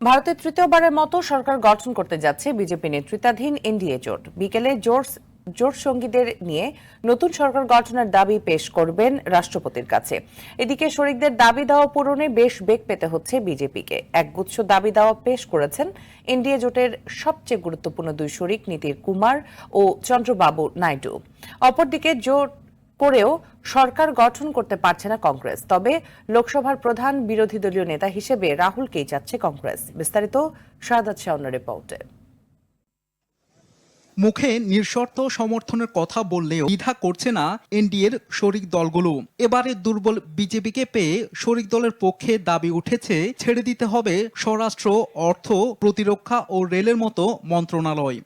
ভারতে তৃতীয়বারের মতো সরকার গঠন করতে যাচ্ছে বিজেপি নেতৃত্বাধীন এনডিএ জোট। বিকেলে জোট সঙ্গীদের নিয়ে নতুন সরকার গঠনের দাবি পেশ করবেন রাষ্ট্রপতির কাছে। এদিকে শরিকদের দাবি দাওয়া পূরণে বেশ বেগ পেতে হচ্ছে বিজেপিকে। একগুচ্ছ দাবি দাওয়া পেশ করেছেন এনডিএ জোটের সবচেয়ে গুরুত্বপূর্ণ দুই শরিক নীতিশ কুমার ও চন্দ্রবাবু নাইডু। অপরদিকে জোট করেও সরকার গঠন করতে পারছে না কংগ্রেস। তবে লোকসভার প্রধান বিরোধী দলীয় নেতা হিসেবে রাহুলকেই চাচ্ছে কংগ্রেস। বিস্তারিত শাহাদাত শাওনের রিপোর্টে। মুখে নিঃশর্ত সমর্থনের কথা বললেও দ্বিধা করছে না এনডিএর শরিক দলগুলো। এবারে দুর্বল বিজেপিকে পেয়ে শরিক দলের পক্ষে দাবি উঠেছে ছেড়ে দিতে হবে স্বরাষ্ট্র, অর্থ, প্রতিরক্ষা ও রেলের মতো মন্ত্রণালয়।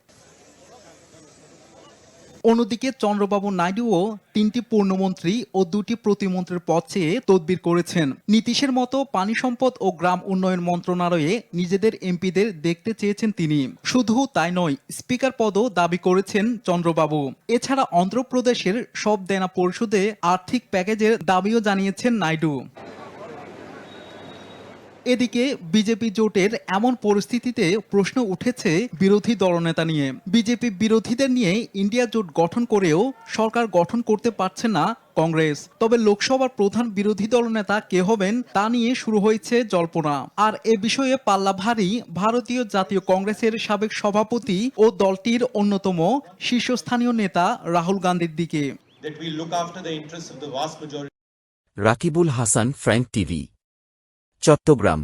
অন্যদিকে চন্দ্রবাবু নাইডুও 3টি পূর্ণমন্ত্রী ও 2টি প্রতিমন্ত্রীর পদ চেয়ে তদবির করেছেন। নীতিশের মতো পানি সম্পদ ও গ্রাম উন্নয়ন মন্ত্রণালয়ে নিজেদের এমপিদের দেখতে চেয়েছেন তিনি। শুধু তাই নয়, স্পিকার পদও দাবি করেছেন চন্দ্রবাবু। এছাড়া অন্ধ্রপ্রদেশের সব দেনা পরিশোধে আর্থিক প্যাকেজের দাবিও জানিয়েছেন নাইডু। এদিকে বিজেপি জোটের এমন পরিস্থিতিতে প্রশ্ন উঠেছে বিরোধী দলনেতা নিয়ে। বিজেপি বিরোধীদের নিয়ে ইন্ডিয়া জোট গঠন করেও সরকার গঠন করতে পারছে না কংগ্রেস। তবে লোকসভার প্রধান বিরোধী দলনেতা কে হবেন তা নিয়ে শুরু হয়েছে জল্পনা। আর এ বিষয়ে পাল্লা ভারী ভারতীয় জাতীয় কংগ্রেসের সাবেক সভাপতি ও দলটির অন্যতম শীর্ষস্থানীয় নেতা রাহুল গান্ধীর দিকে। Rakibul Hasan, Frank TV, Chittagong.